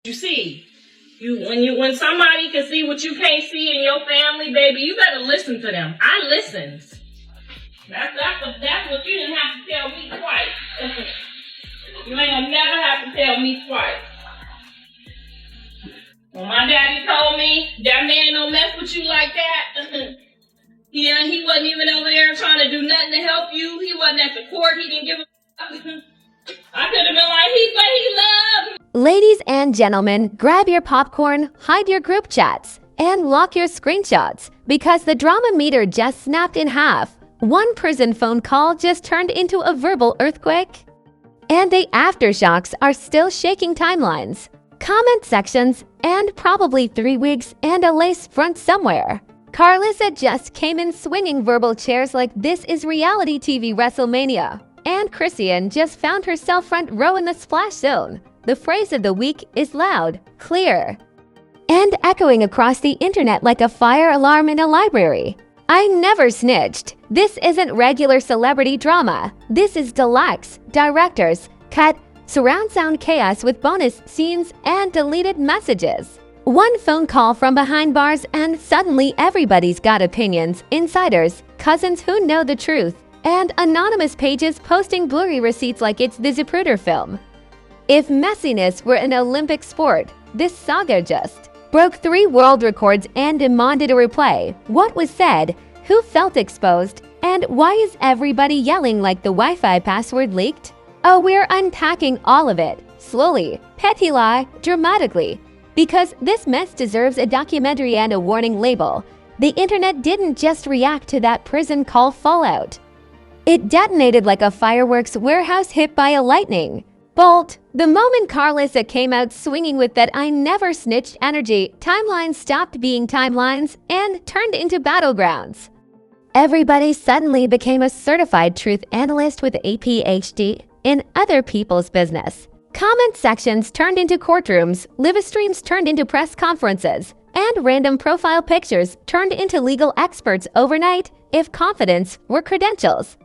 You see, when somebody can see what you can't see in your family, baby, you better listen to them. I listened. That's what you didn't have to tell me twice. You ain't gonna never have to tell me twice. When my daddy told me that man don't mess with you like that, he wasn't even over there trying to do nothing to help you. He wasn't at the court. He didn't give a I could have been like, he said he loved me. Ladies and gentlemen, grab your popcorn, hide your group chats, and lock your screenshots because the drama meter just snapped in half. One prison phone call just turned into a verbal earthquake. And the aftershocks are still shaking timelines, comment sections, and probably 3 wigs and a lace front somewhere. Karlissa just came in swinging verbal chairs like this is reality TV WrestleMania. And Chrisean just found herself front row in the splash zone. The phrase of the week is loud, clear, and echoing across the internet like a fire alarm in a library. I never snitched. This isn't regular celebrity drama. This is deluxe, director's cut, surround sound chaos with bonus scenes and deleted messages. One phone call from behind bars and suddenly everybody's got opinions, insiders, cousins who know the truth, and anonymous pages posting blurry receipts like it's the Zapruder film. If messiness were an Olympic sport, this saga just broke 3 world records and demanded a replay. What was said? Who felt exposed? And why is everybody yelling like the Wi-Fi password leaked? Oh, we're unpacking all of it, slowly, petty lie, dramatically. Because this mess deserves a documentary and a warning label. The internet didn't just react to that prison call fallout. It detonated like a fireworks warehouse hit by a lightning bolt. The moment Karlissa came out swinging with that I never snitched energy, timelines stopped being timelines and turned into battlegrounds. Everybody suddenly became a certified truth analyst with a PhD in other people's business. Comment sections turned into courtrooms, live streams turned into press conferences, and random profile pictures turned into legal experts overnight if confidence were credentials.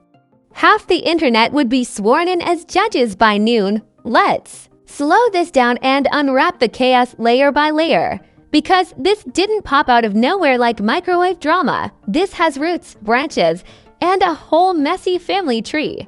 Half the internet would be sworn in as judges by noon. Let's slow this down and unwrap the chaos layer by layer. Because this didn't pop out of nowhere like microwave drama. This has roots, branches, and a whole messy family tree.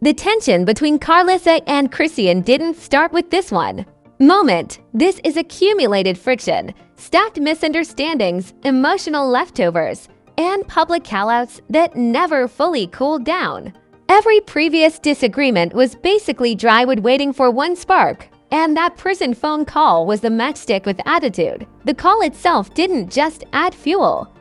The tension between Karlissa and Chrisean didn't start with this one moment. This is accumulated friction, stacked misunderstandings, emotional leftovers, and public callouts that never fully cooled down. Every previous disagreement was basically drywood waiting for one spark, and that prison phone call was the matchstick with attitude. The call itself didn't just add fuel.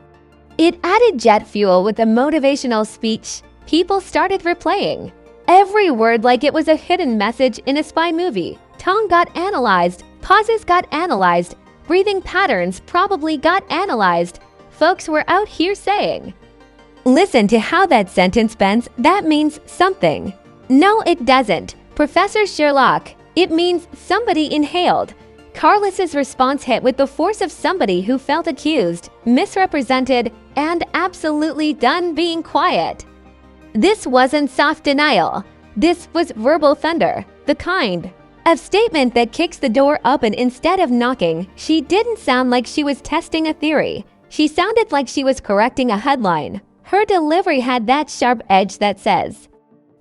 It added jet fuel with a motivational speech people started replaying. Every word like it was a hidden message in a spy movie. Tone got analyzed, pauses got analyzed, breathing patterns probably got analyzed. Folks were out here saying, listen to how that sentence bends, that means something. No, it doesn't. Professor Sherlock, it means somebody inhaled. Karlissa's response hit with the force of somebody who felt accused, misrepresented, and absolutely done being quiet. This wasn't soft denial. This was verbal thunder, the kind of statement that kicks the door open instead of knocking. She didn't sound like she was testing a theory. She sounded like she was correcting a headline. Her delivery had that sharp edge that says,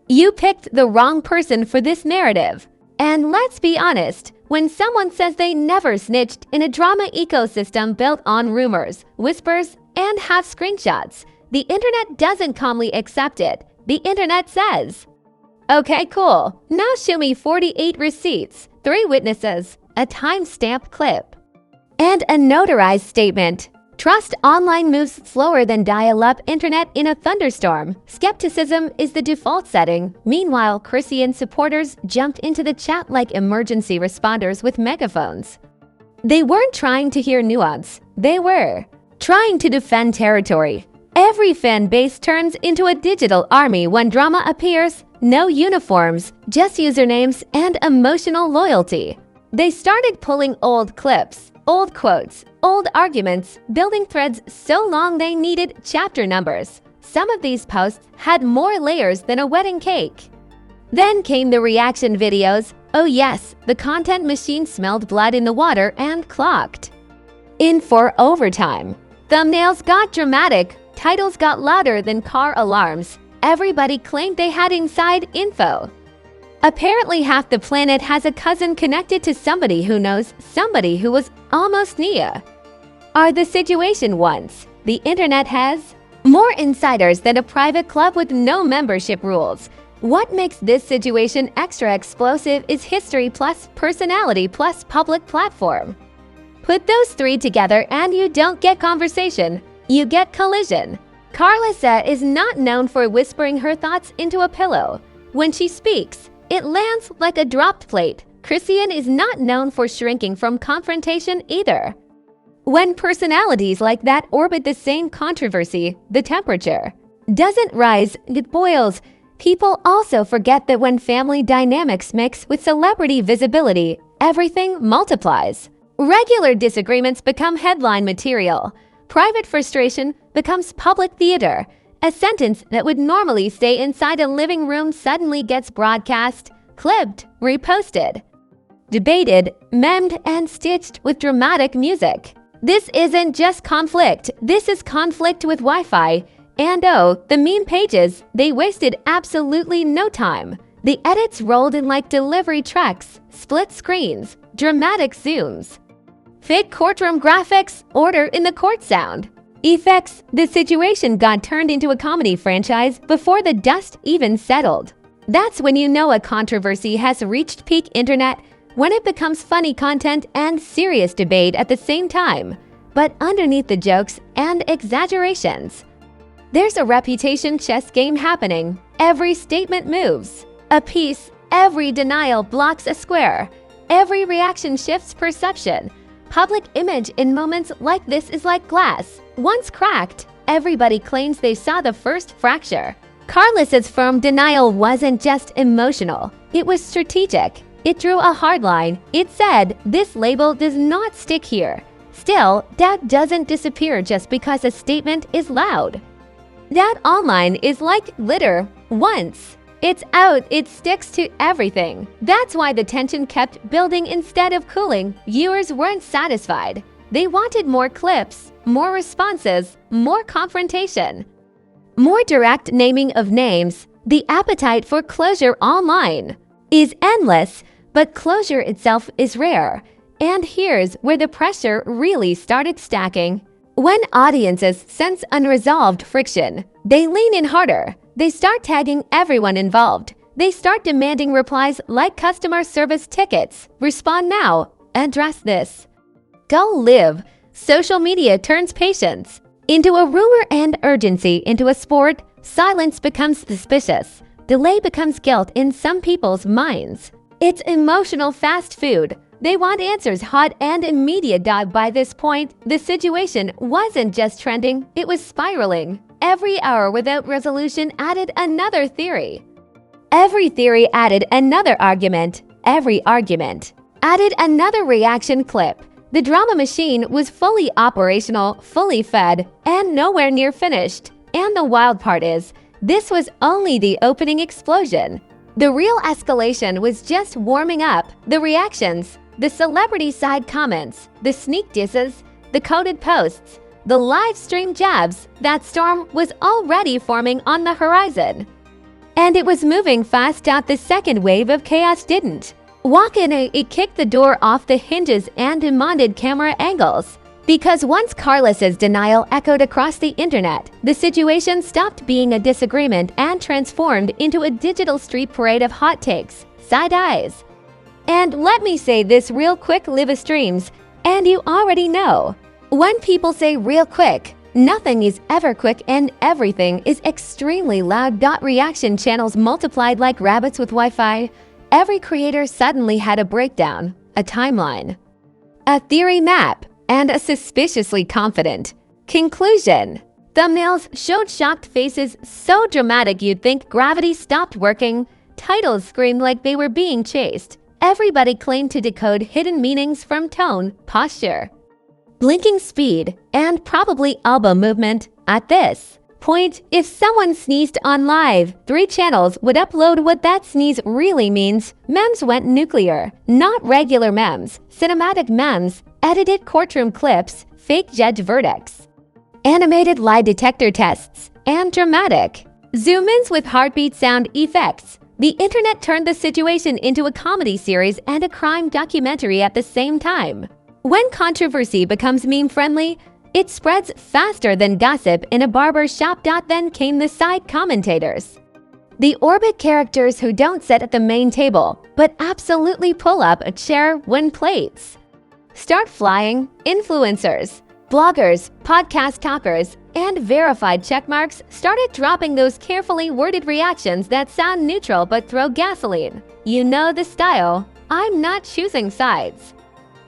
you picked the wrong person for this narrative. And let's be honest, when someone says they never snitched in a drama ecosystem built on rumors, whispers, and half screenshots, the internet doesn't calmly accept it. The internet says, okay, cool. Now show me 48 receipts, 3 witnesses, a timestamp clip, and a notarized statement. Trust online moves slower than dial-up internet in a thunderstorm. Skepticism is the default setting. Meanwhile, Chrisean supporters jumped into the chat like emergency responders with megaphones. They weren't trying to hear nuance. They were trying to defend territory. Every fan base turns into a digital army when drama appears. No uniforms, just usernames and emotional loyalty. They started pulling old clips, old quotes, old arguments, building threads so long they needed chapter numbers. Some of these posts had more layers than a wedding cake. Then came the reaction videos, Oh yes, the content machine smelled blood in the water and clocked. In for overtime. Thumbnails got dramatic, titles got louder than car alarms. Everybody claimed they had inside info. Apparently half the planet has a cousin connected to somebody who knows somebody who was almost Nia. Are the situation ones? The internet has more insiders than a private club with no membership rules. What makes this situation extra explosive is history plus personality plus public platform. Put those three together and you don't get conversation, you get collision. Karlissa is not known for whispering her thoughts into a pillow. When she speaks, it lands like a dropped plate. Chrisean is not known for shrinking from confrontation either. When personalities like that orbit the same controversy, the temperature doesn't rise, it boils. People also forget that when family dynamics mix with celebrity visibility, everything multiplies. Regular disagreements become headline material. Private frustration becomes public theater. A sentence that would normally stay inside a living room suddenly gets broadcast, clipped, reposted, debated, memed, and stitched with dramatic music. This isn't just conflict, this is conflict with Wi-Fi. And oh, the meme pages, they wasted absolutely no time. The edits rolled in like delivery trucks, split screens, dramatic zooms. Fake courtroom graphics, order in the court sound. Effects, the situation got turned into a comedy franchise before the dust even settled. That's when you know a controversy has reached peak internet, when it becomes funny content and serious debate at the same time. But underneath the jokes and exaggerations, there's a reputation chess game happening. Every statement moves a piece, every denial blocks a square, every reaction shifts perception. Public image in moments like this is like glass. Once cracked, everybody claims they saw the first fracture. Karlissa's firm denial wasn't just emotional, it was strategic. It drew a hard line. It said, this label does not stick here. Still, that doesn't disappear just because a statement is loud. That online is like glitter. Once it's out, it sticks to everything. That's why the tension kept building instead of cooling. Viewers weren't satisfied. They wanted more clips, more responses, more confrontation, more direct naming of names. The appetite for closure online is endless, but closure itself is rare. And here's where the pressure really started stacking. When audiences sense unresolved friction, they lean in harder. They start tagging everyone involved. They start demanding replies like customer service tickets. Respond now. Address this. Go live. Social media turns patience into a rumor and urgency into a sport. Silence becomes suspicious. Delay becomes guilt in some people's minds. It's emotional fast food. They want answers hot and immediate. By this point, the situation wasn't just trending, it was spiraling. Every hour without resolution added another theory. Every theory added another argument. Every argument added another reaction clip. The drama machine was fully operational, fully fed, and nowhere near finished. And the wild part is, this was only the opening explosion. The real escalation was just warming up. The reactions, the celebrity side comments, the sneak disses, the coded posts, the live stream jabs, that storm was already forming on the horizon. And it was moving fast out. The second wave of chaos didn't. Walk in, it kicked the door off the hinges and demanded camera angles. Because once Karlissa's denial echoed across the internet, the situation stopped being a disagreement and transformed into a digital street parade of hot takes, side eyes. And let me say this real quick, live streams, and you already know. When people say real quick, nothing is ever quick and everything is extremely loud. Reaction channels multiplied like rabbits with Wi-Fi. Every creator suddenly had a breakdown, a timeline, a theory map, and a suspiciously confident conclusion. Thumbnails showed shocked faces so dramatic you'd think gravity stopped working. Titles screamed like they were being chased. Everybody claimed to decode hidden meanings from tone, posture, blinking speed, and probably elbow movement. At this, Point: if someone sneezed on live, 3 channels would upload what that sneeze really means. Memes went nuclear. Not regular memes, cinematic memes, edited courtroom clips, fake judge verdicts, animated lie detector tests, and dramatic zoom-ins with heartbeat sound effects. The internet turned the situation into a comedy series and a crime documentary at the same time. When controversy becomes meme-friendly, it spreads faster than gossip in a barber shop. Then came the side commentators. The orbit characters who don't sit at the main table, but absolutely pull up a chair when plates. Start flying influencers, bloggers, podcast talkers, and verified checkmarks started dropping those carefully worded reactions that sound neutral but throw gasoline. You know the style. I'm not choosing sides.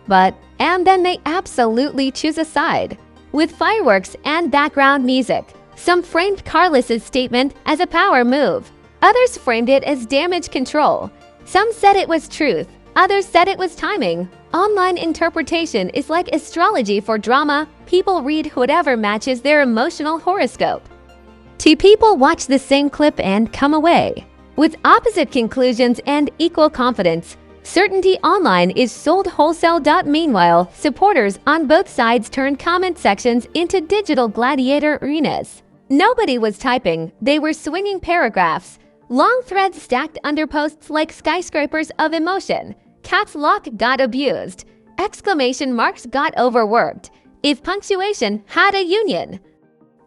And then they absolutely choose a side. With fireworks and background music, some framed Karlissa's statement as a power move. Others framed it as damage control. Some said it was truth. Others said it was timing. Online interpretation is like astrology for drama. People read whatever matches their emotional horoscope. 2 people watch the same clip and come away with opposite conclusions and equal confidence. Certainty online is sold wholesale. Meanwhile, supporters on both sides turned comment sections into digital gladiator arenas. Nobody was typing, they were swinging paragraphs. Long threads stacked under posts like skyscrapers of emotion. Caps lock got abused. Exclamation marks got overworked. If punctuation had a union,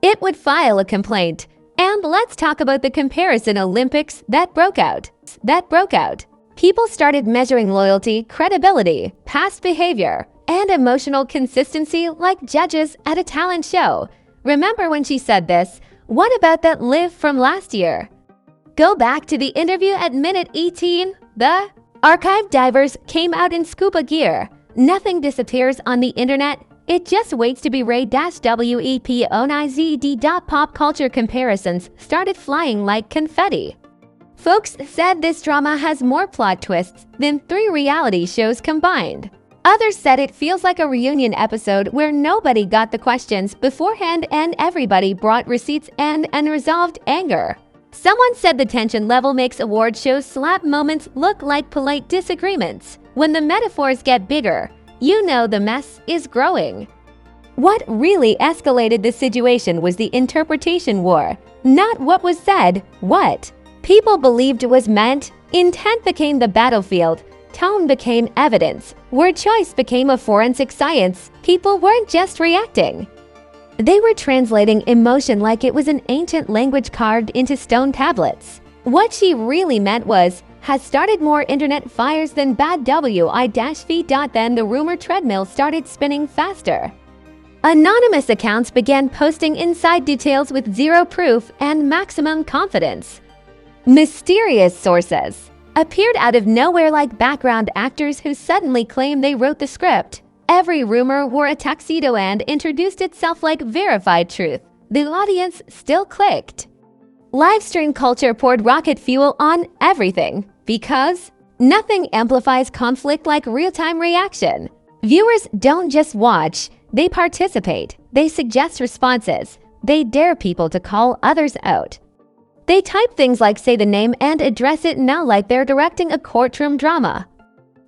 it would file a complaint. And let's talk about the comparison Olympics that broke out. People started measuring loyalty, credibility, past behavior, and emotional consistency like judges at a talent show. Remember when she said this? What about that live from last year? Go back to the interview at minute 18. The archive divers came out in scuba gear. Nothing disappears on the internet. It just waits to be raid-WEPONIZD. Pop culture comparisons started flying like confetti. Folks said this drama has more plot twists than 3 reality shows combined. Others said it feels like a reunion episode where nobody got the questions beforehand and everybody brought receipts and unresolved anger. Someone said the tension level makes award shows slap moments look like polite disagreements. When the metaphors get bigger, you know the mess is growing. What really escalated the situation was the interpretation war, not what was said, what people believed was meant. Intent became the battlefield. Tone became evidence. Word choice became a forensic science. People weren't just reacting. They were translating emotion like it was an ancient language carved into stone tablets. What she really meant was, has started more internet fires than bad WI-feed. Then the rumor treadmill started spinning faster. Anonymous accounts began posting inside details with 0 proof and maximum confidence. Mysterious sources appeared out of nowhere like background actors who suddenly claimed they wrote the script. Every rumor wore a tuxedo and introduced itself like verified truth. The audience still clicked. Livestream culture poured rocket fuel on everything because nothing amplifies conflict like real-time reaction. Viewers don't just watch, they participate. They suggest responses. They dare people to call others out. They type things like say the name and address it now like they're directing a courtroom drama.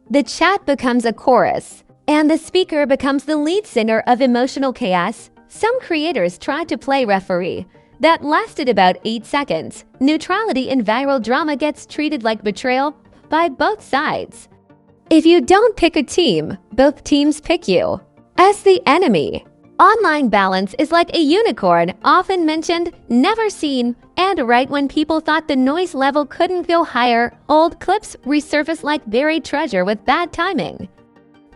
The chat becomes a chorus, and the speaker becomes the lead singer of emotional chaos. Some creators tried to play referee. That lasted about 8 seconds. Neutrality in viral drama gets treated like betrayal by both sides. If you don't pick a team, both teams pick you as the enemy. Online balance is like a unicorn, often mentioned, never seen, and right when people thought the noise level couldn't go higher, old clips resurface like buried treasure with bad timing.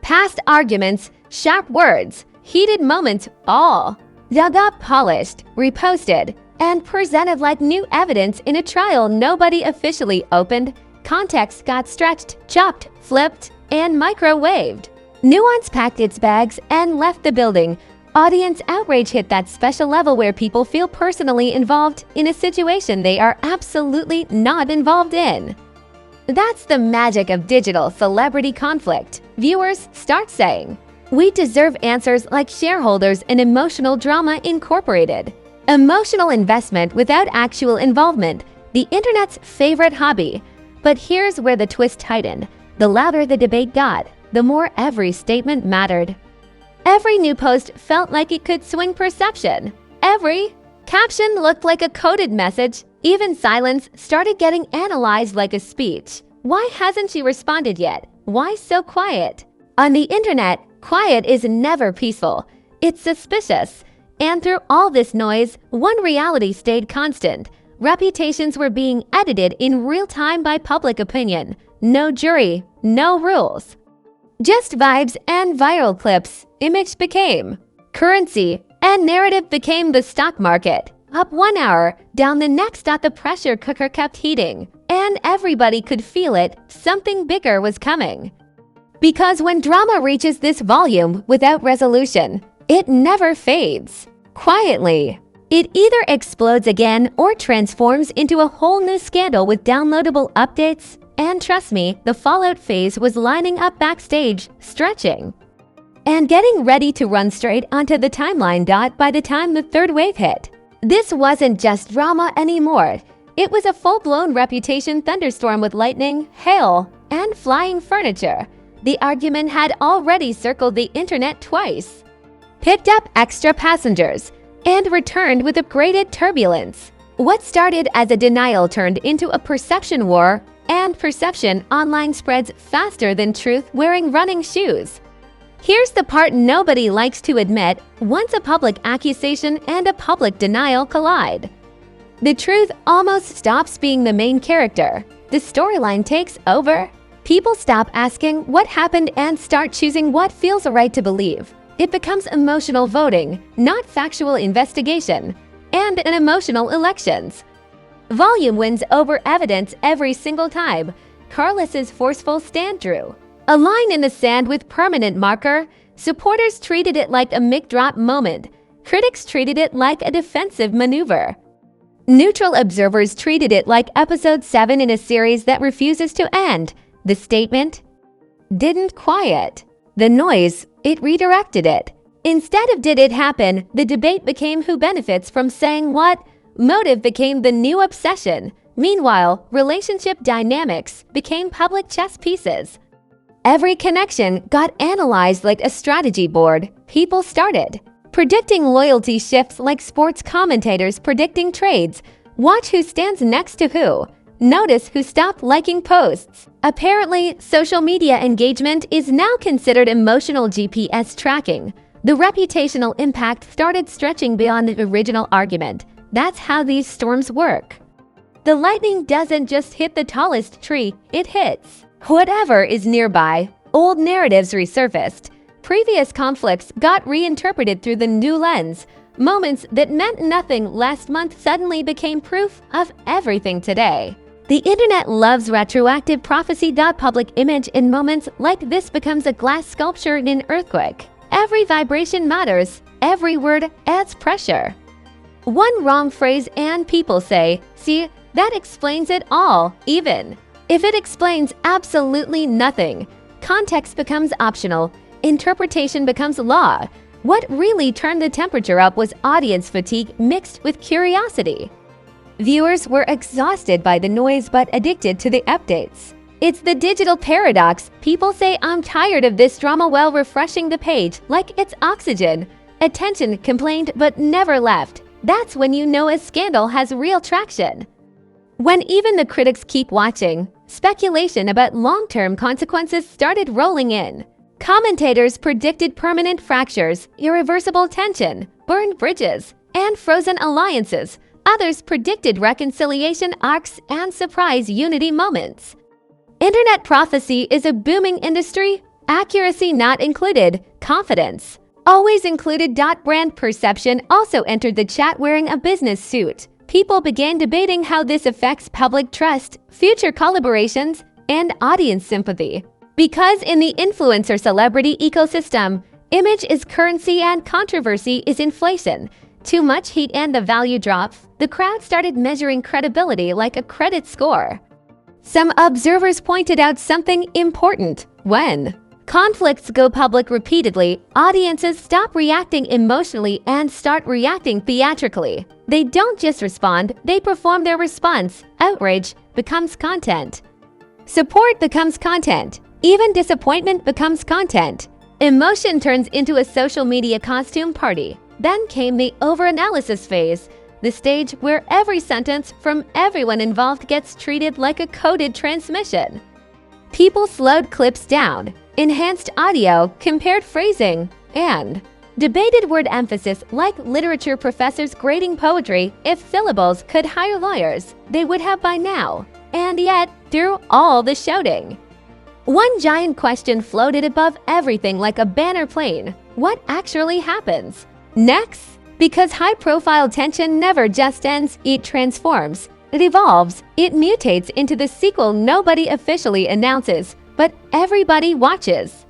Past arguments, sharp words, heated moments, all dug up, polished, reposted, and presented like new evidence in a trial nobody officially opened. Context got stretched, chopped, flipped, and microwaved. Nuance packed its bags and left the building. Audience outrage hit that special level where people feel personally involved in a situation they are absolutely not involved in. That's the magic of digital celebrity conflict. Viewers start saying, "We deserve answers," like shareholders in Emotional Drama Incorporated. Emotional investment without actual involvement, the internet's favorite hobby. But here's where the twist tightened. The louder the debate got, the more every statement mattered. Every new post felt like it could swing perception. Every caption looked like a coded message. Even silence started getting analyzed like a speech. Why hasn't she responded yet? Why so quiet? On the internet, quiet is never peaceful. It's suspicious. And through all this noise, one reality stayed constant. Reputations were being edited in real time by public opinion. No jury, no rules. Just vibes and viral clips. Image became currency, and narrative became the stock market. Up 1 hour, down the next. The pressure cooker kept heating, and everybody could feel it. Something bigger was coming. Because when drama reaches this volume without resolution, it never fades. Quietly. It either explodes again or transforms into a whole new scandal with downloadable updates. And trust me, the fallout phase was lining up backstage, stretching, and getting ready to run straight onto the timeline. By the time the third wave hit, this wasn't just drama anymore. It was a full-blown reputation thunderstorm with lightning, hail, and flying furniture. The argument had already circled the internet twice, picked up extra passengers, and returned with upgraded turbulence. What started as a denial turned into a perception war, and perception online spreads faster than truth wearing running shoes. Here's the part nobody likes to admit: once a public accusation and a public denial collide, the truth almost stops being the main character. The storyline takes over. People stop asking what happened and start choosing what feels right to believe. It becomes emotional voting, not factual investigation, and an emotional elections. Volume wins over evidence every single time. Karlissa's forceful stand drew a line in the sand with permanent marker. Supporters treated it like a mic drop moment. Critics treated it like a defensive maneuver. Neutral observers treated it like episode 7 in a series that refuses to end. The statement didn't quiet the noise, it redirected it. Instead of did it happen, the debate became who benefits from saying what. Motive became the new obsession. Meanwhile, relationship dynamics became public chess pieces. Every connection got analyzed like a strategy board. People started predicting loyalty shifts like sports commentators predicting trades. Watch who stands next to who. Notice who stopped liking posts. Apparently, social media engagement is now considered emotional GPS tracking. The reputational impact started stretching beyond the original argument. That's how these storms work. The lightning doesn't just hit the tallest tree, it hits whatever is nearby. Old narratives resurfaced. Previous conflicts got reinterpreted through the new lens. Moments that meant nothing last month suddenly became proof of everything today. The internet loves retroactive prophecy. Public image in moments like this becomes a glass sculpture in an earthquake. Every vibration matters. Every word adds pressure. One wrong phrase and people say, see, that explains it all, even if it explains absolutely nothing. Context becomes optional. Interpretation becomes law. What really turned the temperature up was audience fatigue mixed with curiosity. Viewers were exhausted by the noise but addicted to the updates. It's the digital paradox. People say I'm tired of this drama while refreshing the page like it's oxygen. Attention complained but never left. That's when you know a scandal has real traction. When even the critics keep watching, speculation about long-term consequences started rolling in. Commentators predicted permanent fractures, irreversible tension, burned bridges, and frozen alliances. Others predicted reconciliation arcs and surprise unity moments. Internet prophecy is a booming industry, accuracy not included, confidence always included. Brand perception also entered the chat wearing a business suit. People began debating how this affects public trust, future collaborations, and audience sympathy. Because in the influencer celebrity ecosystem, image is currency and controversy is inflation. Too much heat and the value drops. The crowd started measuring credibility like a credit score. Some observers pointed out something important. When conflicts go public repeatedly, audiences stop reacting emotionally and start reacting theatrically. They don't just respond, they perform their response. Outrage becomes content. Support becomes content. Even disappointment becomes content. Emotion turns into a social media costume party. Then came the overanalysis phase, the stage where every sentence from everyone involved gets treated like a coded transmission. People slowed clips down, enhanced audio, compared phrasing, and debated word emphasis like literature professors grading poetry. If syllables could hire lawyers, they would have by now. And yet, through all the shouting, one giant question floated above everything like a banner plane. What actually happens next? Because high-profile tension never just ends, it transforms. It evolves. It mutates into the sequel nobody officially announces, but everybody watches.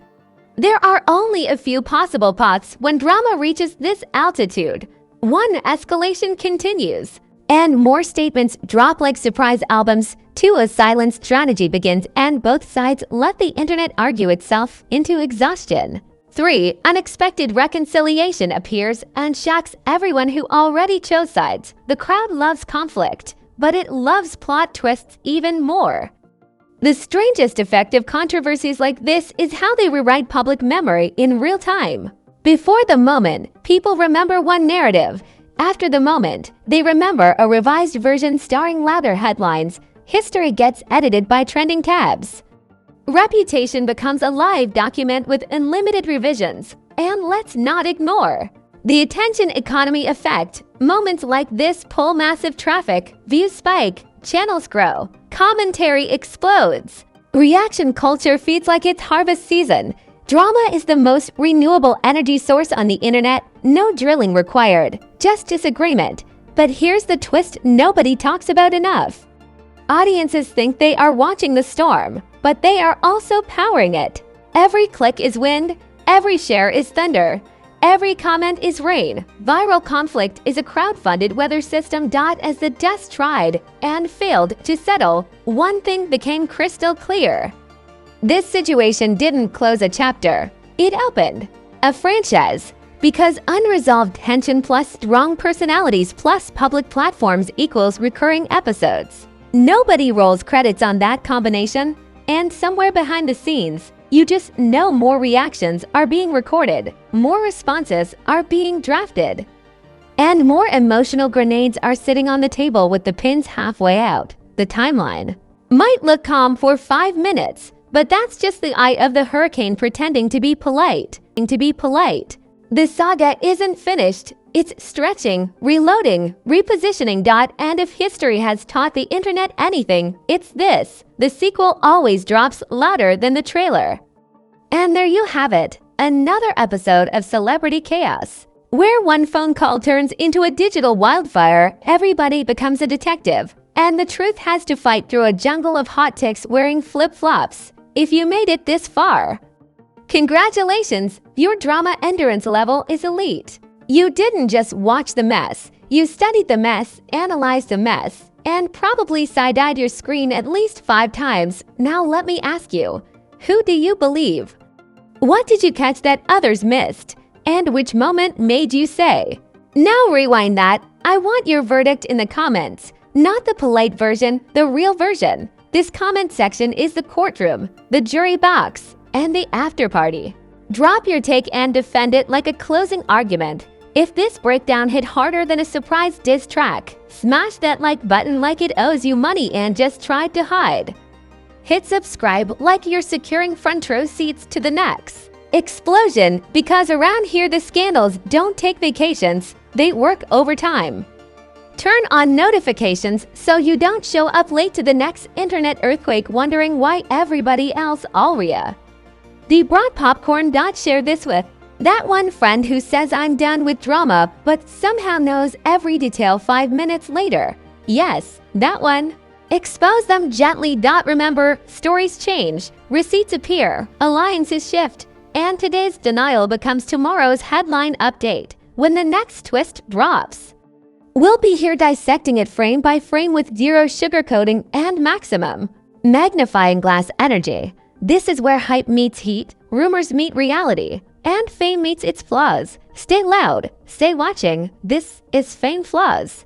There are only a few possible paths when drama reaches this altitude. One, escalation continues, and more statements drop like surprise albums. Two, a silent strategy begins, and both sides let the internet argue itself into exhaustion. 3, unexpected reconciliation appears and shocks everyone who already chose sides. The crowd loves conflict, but it loves plot twists even more. The strangest effect of controversies like this is how they rewrite public memory in real time. Before the moment, people remember one narrative. After the moment, they remember a revised version starring louder headlines. History gets edited by trending tabs. Reputation becomes a live document with unlimited revisions. And let's not ignore the attention economy effect. Moments like this pull massive traffic, views spike, channels grow, commentary explodes. Reaction culture feeds like it's harvest season. Drama is the most renewable energy source on the internet. No drilling required, just disagreement. But here's the twist nobody talks about enough. Audiences think they are watching the storm, but they are also powering it. Every click is wind, every share is thunder, every comment is rain. Viral conflict is a crowdfunded weather system. As the dust tried and failed to settle, one thing became crystal clear. This situation didn't close a chapter, it opened a franchise. Because unresolved tension plus strong personalities plus public platforms equals recurring episodes. Nobody rolls credits on that combination, and somewhere behind the scenes, you just know more reactions are being recorded, more responses are being drafted, and more emotional grenades are sitting on the table with the pins halfway out. The timeline might look calm for 5 minutes, but that's just the eye of the hurricane pretending to be polite. The saga isn't finished. It's stretching, reloading, repositioning. And if history has taught the internet anything, it's this. The sequel always drops louder than the trailer. And there you have it, another episode of Celebrity Chaos, where one phone call turns into a digital wildfire. Everybody becomes a detective, and the truth has to fight through a jungle of hot chicks wearing flip-flops. If you made it this far, congratulations, your drama endurance level is elite. You didn't just watch the mess, you studied the mess, analyzed the mess, and probably side-eyed your screen at least 5 times. Now let me ask you, who do you believe? What did you catch that others missed? And which moment made you say, "Now rewind that"? I want your verdict in the comments. Not the polite version, the real version. This comment section is the courtroom, the jury box, and the after party. Drop your take and defend it like a closing argument. If this breakdown hit harder than a surprise diss track, smash that like button like it owes you money and just tried to hide. Hit subscribe like you're securing front row seats to the next explosion, because around here the scandals don't take vacations, they work overtime. Turn on notifications so you don't show up late to the next internet earthquake wondering why everybody else already. The brought popcorn. Share this with that one friend who says I'm done with drama but somehow knows every detail 5 minutes later. Yes, that one. Expose them gently. Remember, stories change, receipts appear, alliances shift, and today's denial becomes tomorrow's headline update when the next twist drops. We'll be here dissecting it frame by frame with zero sugarcoating and maximum magnifying glass energy. This is where hype meets heat, rumors meet reality, and fame meets its flaws. Stay loud, stay watching. This is Fame Flaws.